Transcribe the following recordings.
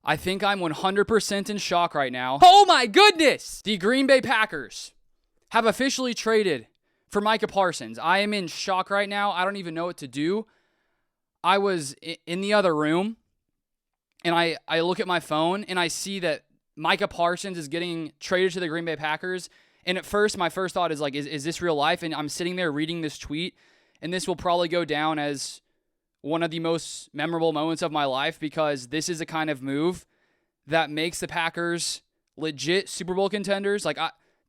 I think I'm 100% in shock right now. Oh my goodness! The Green Bay Packers have officially traded for Micah Parsons. I am in shock right now. I don't even know what to do. I was in the other room, and I look at my phone, and I see that Micah Parsons is getting traded to the Green Bay Packers. And at first, my first thought is like, is this real life? And I'm sitting there reading this tweet, and this will probably go down as one of the most memorable moments of my life, because this is a kind of move that makes the Packers legit Super Bowl contenders. Like,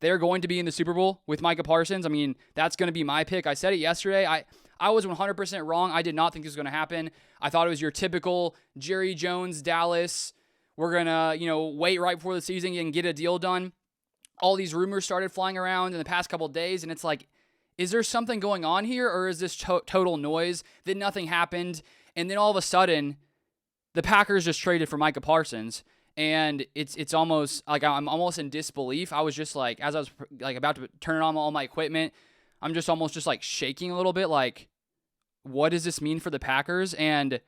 they're going to be in the Super Bowl with Micah Parsons. I mean, that's going to be my pick. I said it yesterday. I was 100% wrong. I did not think this was going to happen. I thought it was your typical Jerry Jones, Dallas, we're going to, wait right before the season and get a deal done. All these rumors started flying around in the past couple of days, and it's like, is there something going on here, or is this total noise? Then nothing happened, and then all of a sudden, the Packers just traded for Micah Parsons, and it's almost like I'm almost in disbelief. I was just like, as I was like about to turn on all my equipment, I'm just almost just like shaking a little bit, like, what does this mean for the Packers? And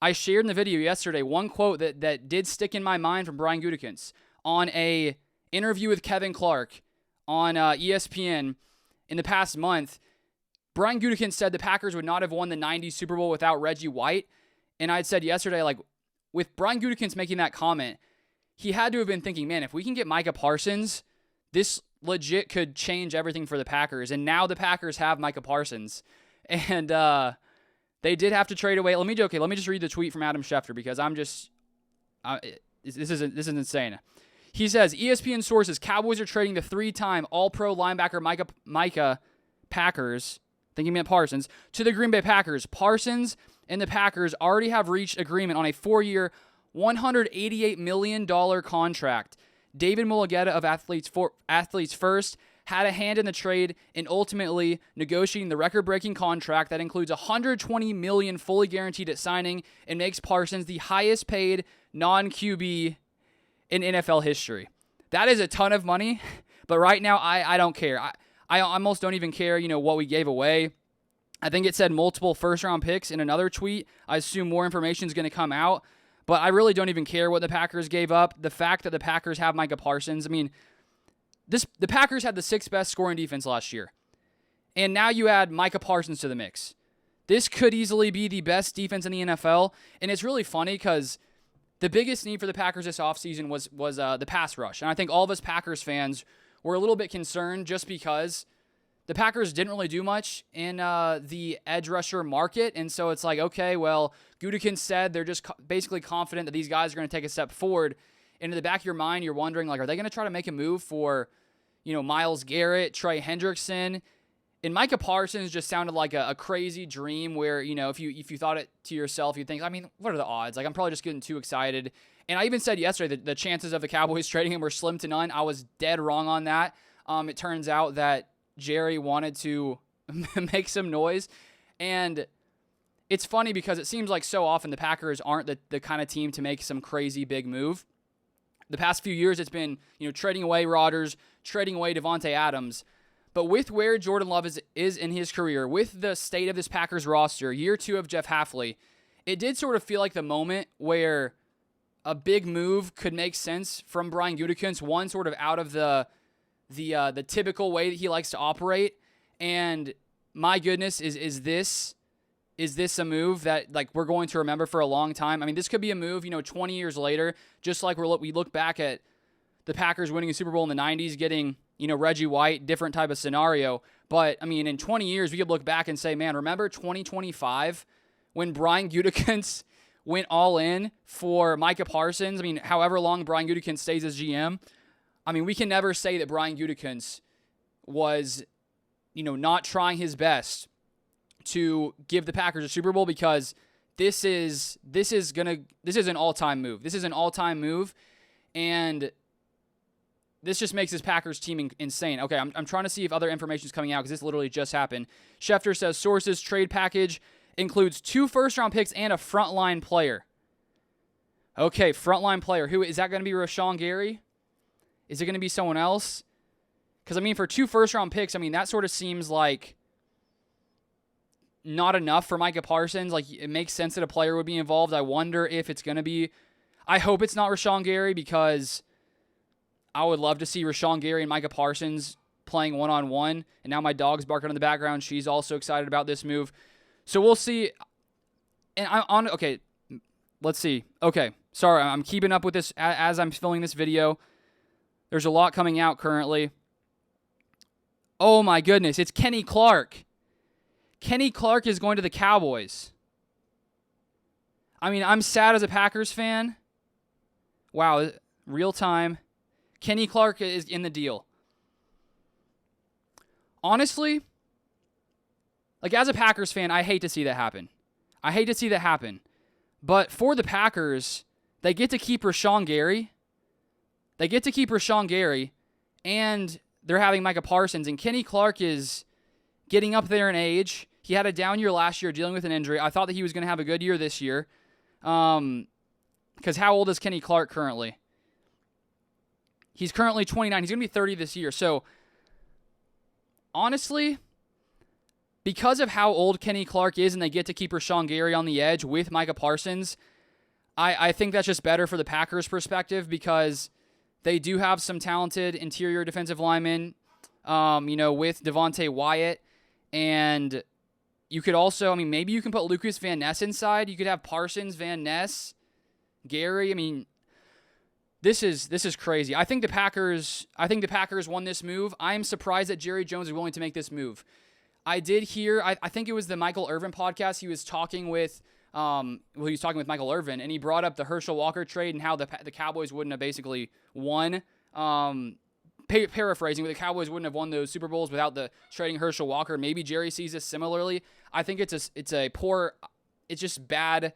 I shared in the video yesterday one quote that did stick in my mind from Brian Gutekunst on a interview with Kevin Clark on ESPN in the past month. Brian Gutekunst said the Packers would not have won the 90s Super Bowl without Reggie White. And I'd said yesterday, like, with Brian Gutekunst making that comment, he had to have been thinking, man, if we can get Micah Parsons, this legit could change everything for the Packers. And now the Packers have Micah Parsons. And they did have to trade away. Let me just read the tweet from Adam Schefter, because this is insane. He says, ESPN sources, Cowboys are trading the 3-time All-Pro linebacker Micah Packers, I think he meant Parsons, to the Green Bay Packers. Parsons and the Packers already have reached agreement on a 4-year, $188 million contract. David Mulugeta of Athletes First had a hand in the trade and ultimately negotiating the record-breaking contract that includes $120 million fully guaranteed at signing and makes Parsons the highest-paid non-QB in NFL history. That is a ton of money, but right now I don't care. I almost don't even care, what we gave away. I think it said multiple first-round picks in another tweet. I assume more information is going to come out, but I really don't even care what the Packers gave up. The fact that the Packers have Micah Parsons, I mean, the Packers had the 6th best scoring defense last year, and now you add Micah Parsons to the mix. This could easily be the best defense in the NFL, and it's really funny because the biggest need for the Packers this offseason was the pass rush, and I think all of us Packers fans were a little bit concerned just because the Packers didn't really do much in the edge rusher market, and so it's like, okay, well, Gutekunst said they're just basically confident that these guys are going to take a step forward. And in the back of your mind, you're wondering, like, are they going to try to make a move for, Myles Garrett, Trey Hendrickson? And Micah Parsons just sounded like a crazy dream where, if you thought it to yourself, you'd think, I mean, what are the odds? Like, I'm probably just getting too excited. And I even said yesterday that the chances of the Cowboys trading him were slim to none. I was dead wrong on that. It turns out that Jerry wanted to make some noise. And it's funny because it seems like so often the Packers aren't the kind of team to make some crazy big move. The past few years, it's been, trading away Rodgers, trading away Devontae Adams. But with where Jordan Love is in his career, with the state of this Packers roster, year 2 of Jeff Hafley, it did sort of feel like the moment where a big move could make sense from Brian Gutekunst, one sort of out of the typical way that he likes to operate. And my goodness, is this a move that, like, we're going to remember for a long time? I mean, this could be a move, 20 years later, just like we look back at the Packers winning a Super Bowl in the 90s, getting, Reggie White, different type of scenario. But, I mean, in 20 years, we could look back and say, man, remember 2025 when Brian Gutekunst went all in for Micah Parsons? I mean, however long Brian Gutekunst stays as GM, I mean, we can never say that Brian Gutekunst was, not trying his best to give the Packers a Super Bowl, because this is an all-time move. This is an all-time move, and this just makes this Packers team insane. Okay, I'm trying to see if other information is coming out, because this literally just happened. Schefter says sources trade package includes 2 first-round picks and a frontline player. Okay, frontline player. Who is that going to be? Rashawn Gary? Is it going to be someone else? Because, I mean, for 2 first-round picks, I mean, that sort of seems like not enough for Micah Parsons. Like, it makes sense that a player would be involved. I wonder if it's going to be I hope it's not Rashawn Gary, because I would love to see Rashawn Gary and Micah Parsons playing one-on-one. And now my dog's barking in the background. She's also excited about this move. So we'll see. And okay, let's see. Okay, sorry, I'm keeping up with this as I'm filming this video. There's a lot coming out currently. Oh my goodness, it's Kenny Clark. Kenny Clark is going to the Cowboys. I mean, I'm sad as a Packers fan. Wow, real time. Kenny Clark is in the deal. Honestly, like as a Packers fan, I hate to see that happen. But for the Packers, they get to keep Rashawn Gary. And they're having Micah Parsons. And Kenny Clark is getting up there in age. He had a down year last year dealing with an injury. I thought that he was going to have a good year this year. Because how old is Kenny Clark currently? He's currently 29. He's going to be 30 this year. So, honestly, because of how old Kenny Clark is and they get to keep Rashawn Gary on the edge with Micah Parsons, I think that's just better for the Packers' perspective, because they do have some talented interior defensive linemen, with Devontae Wyatt. And you could also, maybe you can put Lucas Van Ness inside. You could have Parsons, Van Ness, Gary. This is crazy. I think the Packers won this move. I'm surprised that Jerry Jones is willing to make this move. I did hear, I think it was the Michael Irvin podcast. He was talking with Michael Irvin, and he brought up the Herschel Walker trade and how the Cowboys wouldn't have basically won. Paraphrasing, but the Cowboys wouldn't have won those Super Bowls without the trading Herschel Walker. Maybe Jerry sees this similarly. I think it's just a bad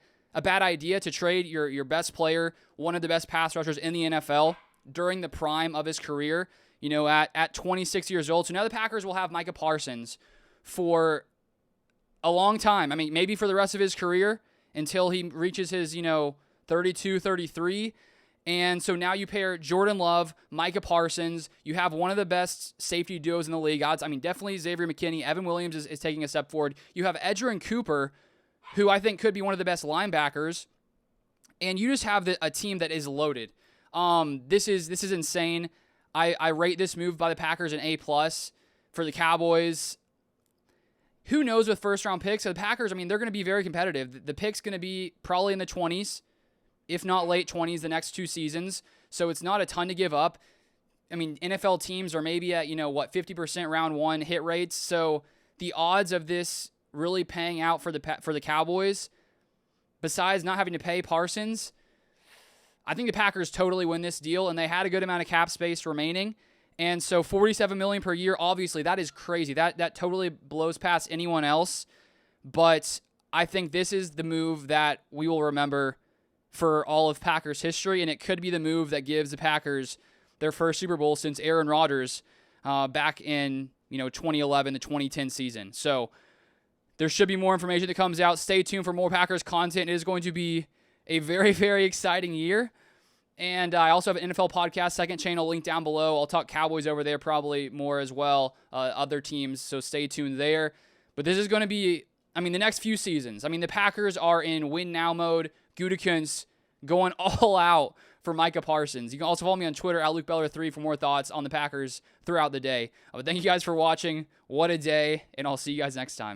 idea to trade your best player, one of the best pass rushers in the NFL, during the prime of his career, at 26 years old. So now the Packers will have Micah Parsons for a long time. Maybe for the rest of his career until he reaches his, 32, 33. And so now you pair Jordan Love, Micah Parsons. You have one of the best safety duos in the league. Definitely Xavier McKinney. Evan Williams is taking a step forward. You have Edgerrin Cooper, who I think could be one of the best linebackers. And you just have a team that is loaded. This is insane. I rate this move by the Packers an A+. For the Cowboys, who knows with first-round picks? So the Packers, they're going to be very competitive. The pick's going to be probably in the 20s, if not late 20s, the next 2 seasons. So it's not a ton to give up. NFL teams are maybe at, 50% round 1 hit rates. So the odds of this really paying out for the Cowboys, besides not having to pay Parsons, I think the Packers totally win this deal, and they had a good amount of cap space remaining. And so $47 million per year, obviously, that is crazy. That totally blows past anyone else. But I think this is the move that we will remember for all of Packers history, and it could be the move that gives the Packers their first Super Bowl since Aaron Rodgers back in 2011, the 2010 season. So there should be more information that comes out. Stay tuned for more Packers content. It is going to be a very, very exciting year. And I also have an NFL podcast, second channel, link down below. I'll talk Cowboys over there probably more as well, other teams, so stay tuned there. But this is going to be, the next few seasons. The Packers are in win-now mode. Gutekunst going all out for Micah Parsons. You can also follow me on Twitter, @LukeBeller3, for more thoughts on the Packers throughout the day. But thank you guys for watching. What a day, and I'll see you guys next time.